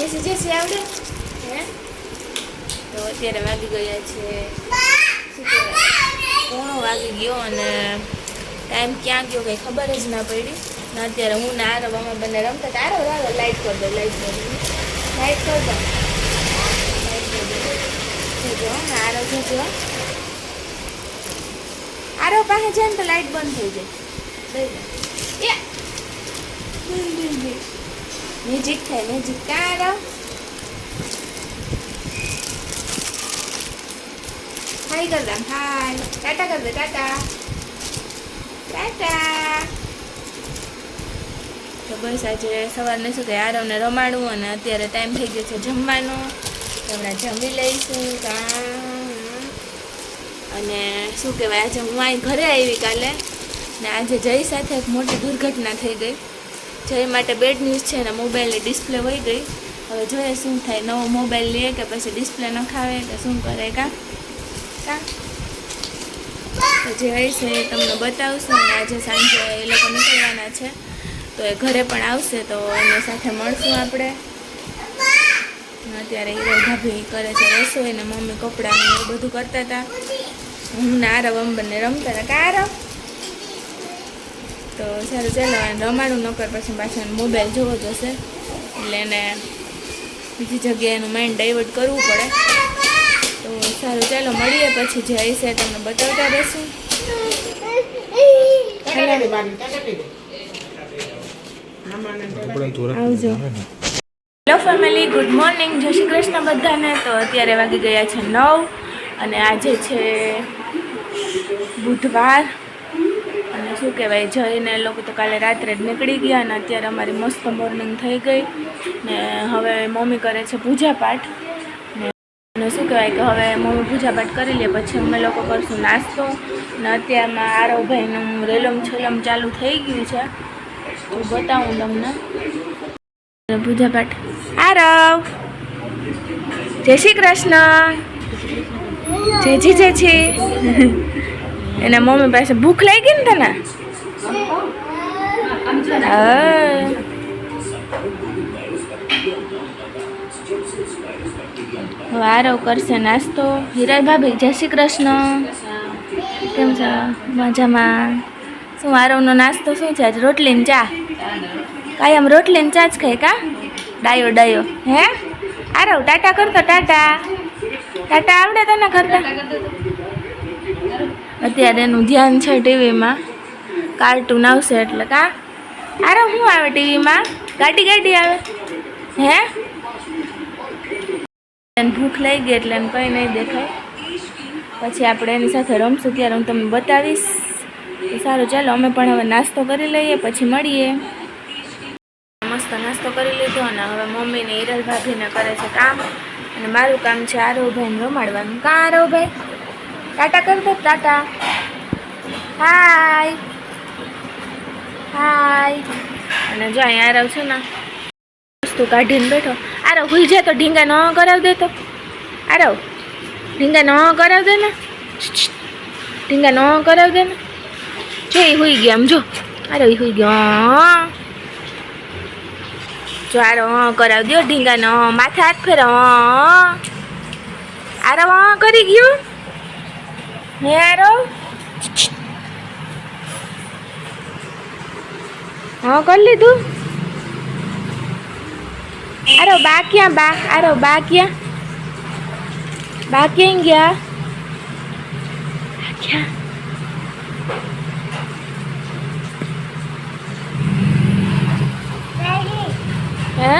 જેસી આવડે હે? તો અત્યારે વાગી ગયા છે શું કહેવાય 1 વાગી ગયો અને ટાઈમ ક્યાં ગયો કંઈ ખબર જ ના પડી ને અત્યારે હું ને આરવ અમે બંને રમતા હતા. આરવ લાઈટ કરી દો લાઈટ કરી દો જોજો ને આરવ જોજો આરવ પાસે જાય ને તો લાઈટ બંધ થઈ જાય. મ્યુઝિક થાય મ્યુઝિક ક્યાં આરવ હાય કરતા હાય ટાટા કર દે ટાટા ટાટા. તો બસ આજે સવારને શું કહે આરવને રમાડું અને અત્યારે ટાઈમ થઈ ગયો છે જમવાનો. હમણાં જમી લઈશું અને શું કહેવાય આજે હું અહીં ઘરે આવી કાલે ને આજે જય સાથે એક મોટી દુર્ઘટના થઈ ગઈ. જય માટે બેડ ન્યૂઝ છે ને મોબાઈલની ડિસ્પ્લે વહી ગઈ. હવે જોઈએ શું થાય, નવો મોબાઈલ લે કે પછી ડિસ્પ્લે નખાવે કે શું કરે કાં તો જે હોય છે એ તમને બતાવશું. અને આજે સાંજે એ લોકો નીકળવાના છે તો એ ઘરે પણ આવશે તો એની સાથે મળશું આપણે. અત્યારે હીરો ભાભી કરે છે રસોઈ ને મમ્મી કપડાં ને એવું બધું કરતા હતા. હું ને આરવ બંને રમતા હતા કાં આરવ. તો સારું ચાલો રમાડું નકર પછી પાછળ મોબાઈલ જોવો જશે એટલે એને બીજી જગ્યાએ એનું માઇન્ડ ડાયવર્ટ કરવું પડે. તો સારું ચાલો મળીએ પછી જે હશે તમને બતાવતા રહેશું. આવજો. હેલો ફેમિલી, ગુડ મોર્નિંગ, જય શ્રી કૃષ્ણ બધાને. તો અત્યારે વાગી ગયા છે 9 અને આજે છે બુધવાર અને શું કહેવાય જઈને લોકો તો કાલે રાત્રે જ નીકળી ગયા અને અત્યારે અમારી મસ્ત મોર્નિંગ થઈ ગઈ ને હવે મમ્મી કરે છે પૂજાપાઠ ને શું કહેવાય કે હવે મમ્મી પૂજાપાઠ કરી લે પછી અમે લોકો કરશું નાસ્તો. ને અત્યારમાં આરવભાઈનું રેલમ છેલમ ચાલુ થઈ ગયું છે તો બતાવું તમને પૂજાપાઠ. આરવ જય શ્રી કૃષ્ણ. જેજી જેજી એના મમ્મી પાસે ભૂખ લાગી ને તને. હવે આરવ કરશે નાસ્તો. હિરાલ ભાભી જય શ્રી કૃષ્ણ. કેમ છે? મજામાં. શું આરવનો નાસ્તો શું છે આજ? રોટલી ને ચા. કાયમ રોટલી ને ચા જ ખાય કા? ડાયો ડાયો હે આરવ. ટાટા કરતો ટાટા ટાટા આવડે તને કરતા? અત્યારે એનું ધ્યાન છે ટીવીમાં, કાર્ટૂન આવશે એટલે કા આરવ શું આવે ટીવીમાં? ગાડી ગાડી આવે હે? એને ભૂખ લાગી ગઈ એટલે એને કંઈ નહીં દેખાય. પછી આપણે એની સાથે રમશું ત્યારે હું તમને બતાવીશ. તો સારું ચાલો અમે પણ હવે નાસ્તો કરી લઈએ પછી મળીએ. મસ્ત નાસ્તો કરી લીધો અને હવે મમ્મીને હિરલ ભાભીને કરે છે કામ અને મારું કામ છે આરવભાઈને રમાડવાનું. કાં આરવભાઈ ટાટા કર દો ટાટા. હાય હાય. અને જો અહીં આરવ છે ને વસ્તુ કાઢીને બેઠો. આરવ હુઈ જાય તો ઢીંગા ન કરાવી દે તો. આરવ ઢીંગા ન કરાવી દે ને. ઢીંગા ન કરાવી દે ને. જો એ હુઈ ગયા આમ જો આરવ હુઈ ગયો. જો આરવ કરાવી દો ઢીંગા ન. માથે હાથ ફેરો. આરવ કરી ગયું હે આરવ. હા કરી લીધું. આરવ બા ક્યાં? બા આરવ બા ક્યાં? બા ક્યાં ગયા? ક્યાં? હે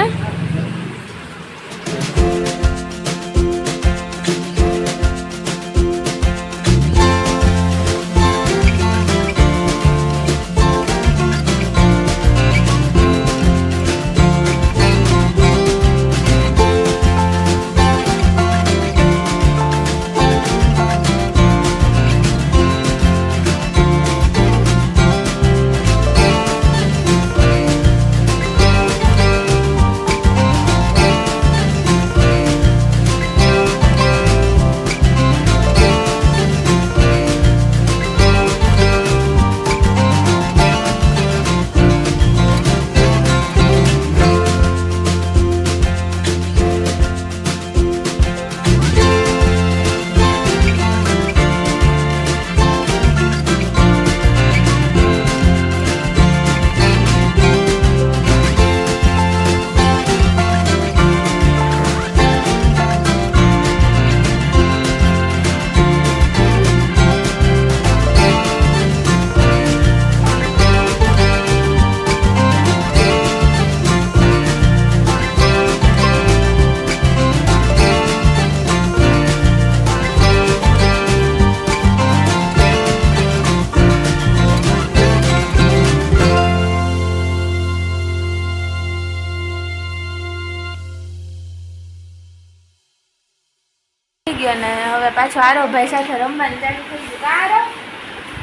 ગયો ને હવે પાછો આરવભાઈ સાથે રમવાનું ચાલુ થઈ ગયું. કા આરવ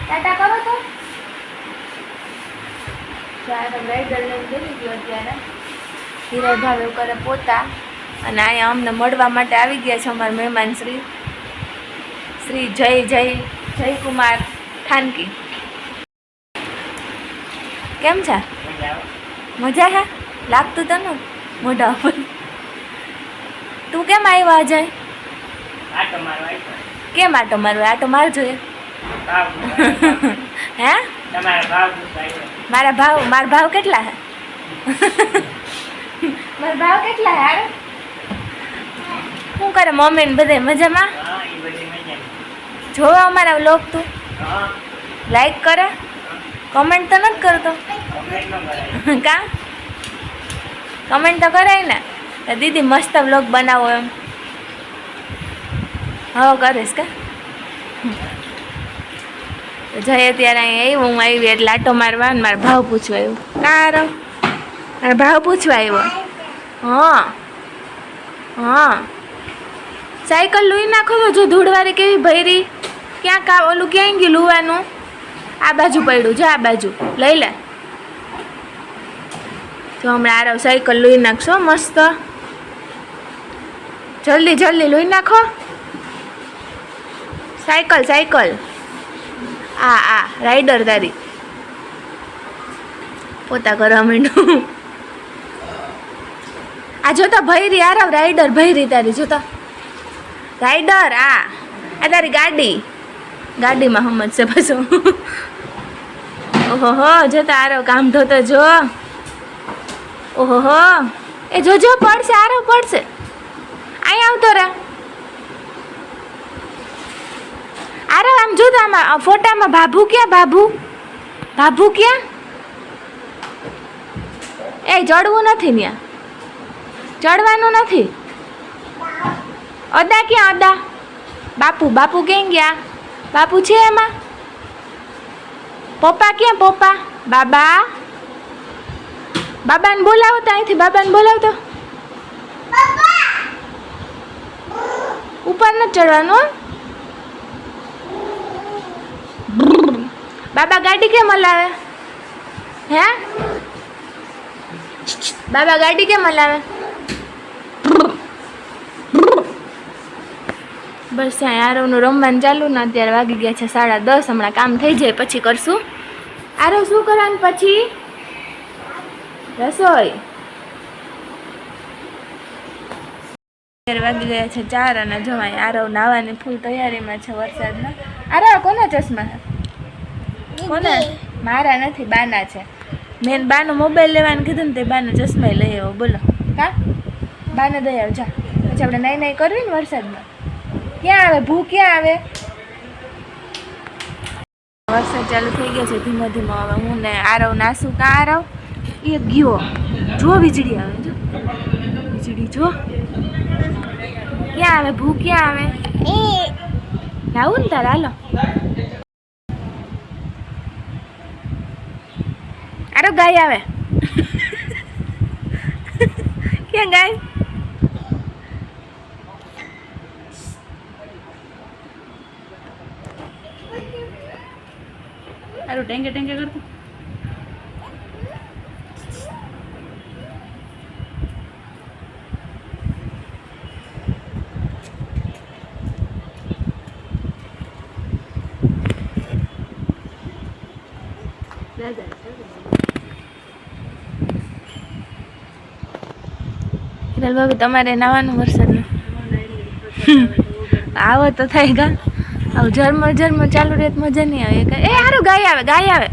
ટાટા કરો તો આરવ રાઈડર લઈને બેસી ગયો અત્યારે. હિરાઈ ભાવ એવું કરે પોતા અને અહીંયા અમને મળવા માટે આવી ગયા છે અમારા મહેમાન શ્રી જયકુમાર ખાનકી. કેમ છે? મજા છે? લાગતું તને મોઢા ઉપર? તું કેમ આવ્યો અજય? કેમ આટો મારવો? આટો મારજો હે? મારા ભાવ કેટલા હે? મારા ભાવ કેટલા હે? યાર શું કરે મમ્મી ને બધા મજામાં? જોવા અમારા વ્લોગ તું લાઈક કરે, કમેન્ટ તો નથી કરતો? કા કમેન્ટ તો કરાય ને. દીદી મસ્ત વ્લોગ બનાવો એમ. હવે કરીશ કે જઈએ ત્યારે અહીંયા આવ્યું. હું આવી એટલે આટો મારવા ને મારા ભાવ પૂછવા આવ્યું. કાર મારા ભાવ પૂછવા આવ્યો. હા સાયકલ લઈ નાખો તો જો ધૂળવાળી કેવી ભરી. ક્યાં ઓલું ક્યાંય ગયું લુવાનું? આ બાજુ પડ્યું જો, આ બાજુ લઈ લે. જો હમણાં આરવ સાયકલ લઈ નાખશો મસ્ત. જલ્દી લઈ નાખો સાયકલ. આ રાઈડર તારી પોતા કરવા માંડું. આ જોતા ભૈરી આરવ રાઈડર ભૈરી તારી જોતા રાઈડર. આ તારી ગાડીમાં સમજશે પાછું. ઓહો જોતા આરવ કામ ધોતો જો. ઓહો એ જોજો પડશે આરવ પડશે. અહીંયા આવતો રે આરવ. આમ જોતા આમાં ફોટામાં બાબુ ક્યાં? બાબુ ક્યાં? એ ચડવું નથી ત્યાં, ચડવાનું નથી. અદા ક્યાં? અદા બાપુ ક્યાં ગયા? બાપુ છે એમાં? પપ્પા ક્યાં? પપ્પા બાબાને બોલાવો તો અહીંથી. બાબાને બોલાવતો. ઉપર નથી ચડવાનું. બાબા ગાડી કેમ હલાવે? હે બાબા ગાડી કેમ હલાવે? બસ ત્યાં આરવનું રમવાનું ચાલુ ને અત્યારે વાગી ગયા છે 10:30. હમણાં કામ થઈ જાય પછી કરશું. આરવ શું કરવાનું પછી? રસોઈ. અત્યારે વાગી ગયા છે 4 અને જવાય આરવ નાવાની ફૂલ તૈયારીમાં છે વરસાદના. આરવ કોના ચશ્મા છે? કોને? મારા નથી, બાના છે. મેં બાનો મોબાઈલ લેવાનું કીધું ને તે બાનો ચશ્મા લઈ આવ્યો. બોલો કા બાને દઈ આવ જા. પછી આપણે નાઈ કરવી ને વરસાદમાં. ક્યાં આવે ભૂ? ક્યાં આવે? વરસાદ ચાલુ થઈ ગયો છે ધીમો. હવે હું ને આરવ નાસું. કા આરવ? એ ગયો જો વીજળી આવે. જો વીજળી જો. ક્યાં આવે ભૂ? ક્યાં આવે? લાવું ને તારે હાલો. આરવ ગાય આવે. ક્યાં ગાય? આરવ ટેંગે કરતું. હિરલ ભાભી તમારે નાવાનું વરસાદનું? આવો તો થાય ગા. આવું ઝરમર ચાલુ રહે મજા નહીં આવે. એ હારું ગાય આવે.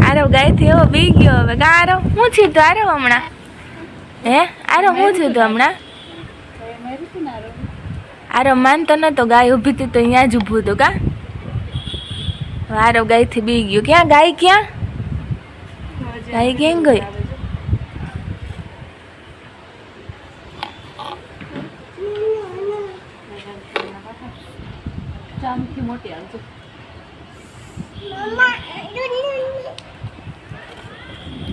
આરવ ગાયથી એવો બી ગયો હવે. ગા આરવ શું થયું તું? આરવ હમણાં આરવ શું થયું તું હમણાં? આરવ માનતો નતો. ગાય ઊભી હતી તો અહીંયા જ ઊભું હતું. કા આરવ ગાયથી બી ગયો. ક્યાં ગાય? ક્યાં ગઈ?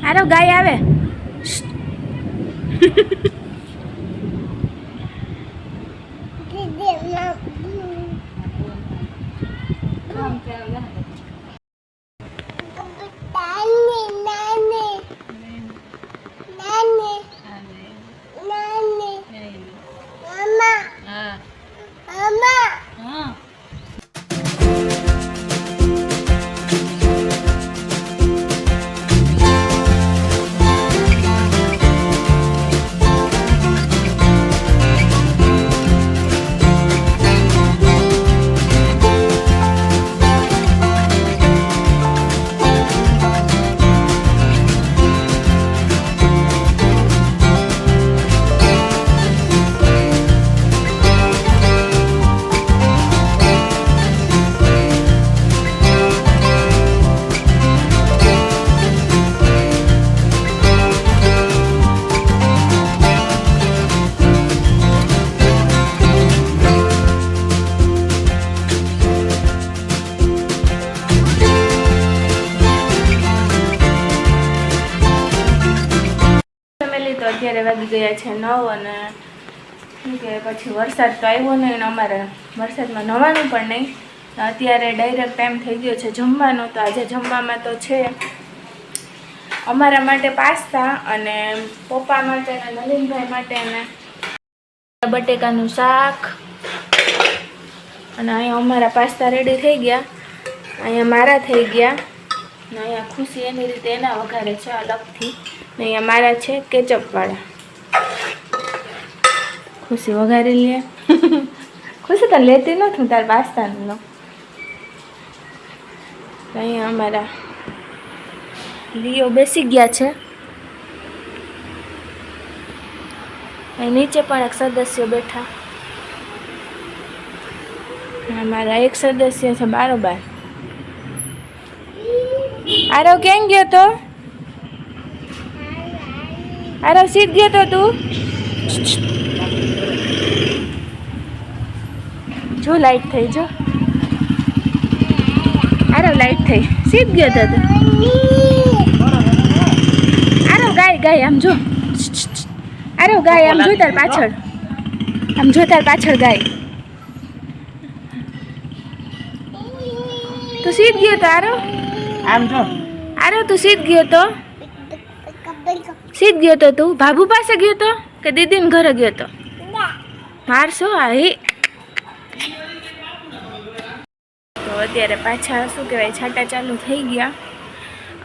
આરવ ગાય આવે. અત્યારે વાગી ગયા છે 9 અને શું કે પછી વરસાદ તો આવ્યો નહીં અને અમારે વરસાદમાં નવાનું પણ નહીં. અત્યારે ડાયરેક્ટ ટાઈમ થઈ ગયો છે જમવાનો. તો આજે જમવામાં તો છે અમારા માટે પાસ્તા અને પપ્પા માટે અને નલિનભાઈ માટે અને બટેકાનું શાક. અને અહીંયા અમારા પાસ્તા રેડી થઈ ગયા, અહીંયા મારા થઈ ગયા ને અહીંયા ખુશી એની રીતે એના વઘારે છે અલગથી. ને અહીંયા મારા છે કેચઅપવાળા. ખુશી વઘારી લે. ખુશી તને લેતી નથી તાર પાસ્તાનું લો. અહીંયા અમારા લીઓ બેસી ગયા છે. અહીં નીચે પણ એક સદસ્ય બેઠા. અમારા એક સદસ્ય છે બારોબાર. આરવ કેમ ગયો તો? આરવ સીધ ગયો તો તું? જો લાઈટ થઈ, જો આરવ લાઈટ થઈ, સીધ ગયો તો તું. આરવ ગાય ગાય આમ જો. આરવ ગાય આમ જો તાર પાછળ, આમ જો તાર પાછળ ગાય. તું સીધ ગયો તો આરવ? આમ જો આરવ તું સીધ ગયો તો? સીધ ગયો તો તું? ભાભુ પાસે ગયો તો કે દીદીને ઘરે ગયો તો? મારશો આહી. તો અત્યારે પાછા શું કહેવાય છાંટા ચાલુ થઈ ગયા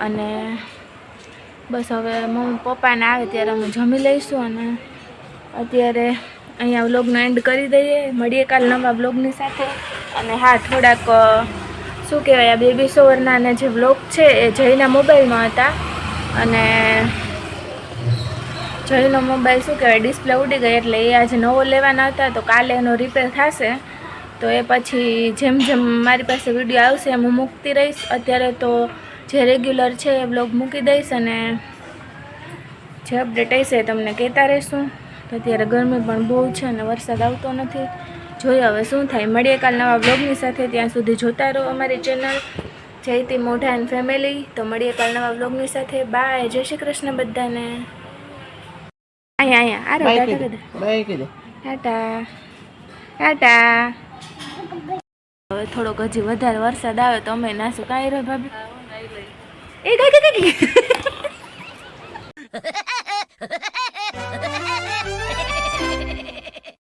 અને બસ હવે મમ્મી પપ્પાને આવે ત્યારે અમે જમી લઈશું. અને અત્યારે અહીંયા વ્લોગનો એન્ડ કરી દઈએ. મળીએ કાલ નવા વ્લોગની સાથે. અને હા, થોડાક શું કહેવાય આ બેબી શોવરના અને જે વ્લોગ છે એ જયના મોબાઈલમાં હતા અને જયનો મોબાઈલ શું કહેવાય ડિસ્પ્લે ઉડી ગઈ એટલે એ આજે નવો લેવાના હતા. તો કાલે એનો રિપેર થશે તો એ પછી જેમ જેમ મારી પાસે વિડીયો આવશે એમ હું મૂકતી રહીશ. અત્યારે તો જે રેગ્યુલર છે એ વ્લોગ મૂકી દઈશ અને જે અપડેટ હશે તમને કહેતા રહીશું. તો અત્યારે ગરમી પણ બહુ છે અને વરસાદ આવતો નથી. જોઈએ હવે શું થાય. મળીએ કાલ નવા વ્લોગની સાથે. ત્યાં સુધી જોતા રહો અમારી ચેનલ જયતી મોઢા એન્ડ ફેમિલી. તો મળીએ કાલ નવા વ્લોગની સાથે. બાય. જય શ્રી કૃષ્ણ બધાને. અહીંયા આરો ટાટા કીધે. બાય કીધે. ટાટા ટાટા. હવે થોડોક હજી વધારે વરસાદ આવે તો અમે નાશું. કાંઈ રહે ભાભી? એ કઈ